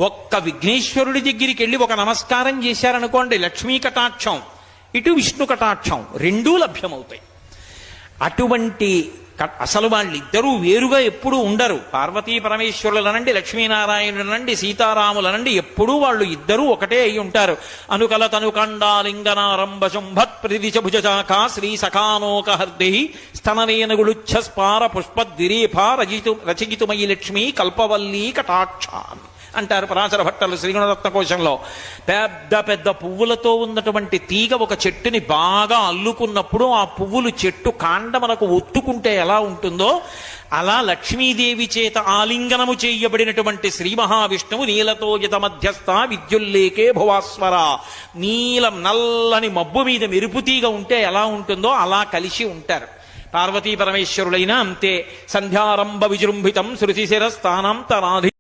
ఒక్క విఘ్నేశ్వరుడి దగ్గరికి వెళ్ళి ఒక నమస్కారం చేశారనుకోండి, లక్ష్మీ కటాక్షం ఇటు విష్ణు కటాక్షం రెండూ లభ్యమవుతాయి. అటువంటి అసలు వాళ్ళిద్దరూ వేరుగా ఎప్పుడూ ఉండరు. పార్వతీ పరమేశ్వరులనండి, లక్ష్మీనారాయణులనండి, సీతారాములనండి, ఎప్పుడూ వాళ్ళు ఇద్దరూ ఒకటే అయి ఉంటారు. అనుకల తనుకండాలింగనారంభ శుంభత్ ప్రతిదిశ భుజాకా శ్రీ సఖానోకహర్ది స్తనవేనగుళుచ్ఛస్పార పుష్పద్విరేఫ రచయితుమయి లక్ష్మీ కల్పవల్లీ కటాక్షాన్ అంటారు పరాశర భట్టలు శ్రీగుణరత్న కోశంలో. పెద్ద పెద్ద పువ్వులతో ఉన్నటువంటి తీగ ఒక చెట్టుని బాగా అల్లుకున్నప్పుడు ఆ పువ్వులు చెట్టు కాండమునకు ఒత్తుకుంటే ఎలా ఉంటుందో అలా లక్ష్మీదేవి చేత ఆలింగనము చేయబడినటువంటి శ్రీ మహావిష్ణువు నీలతో యత మధ్యస్థ విద్యుల్లేకే భువాస్వర, నీలం నల్లని మబ్బు మీద మెరుపుతీగ ఉంటే ఎలా ఉంటుందో అలా కలిసి ఉంటారు. పార్వతీ పరమేశ్వరులైనా అంతే. సంధ్యారంభ విజృంభితం శృతిశిర స్థానాంతరాధి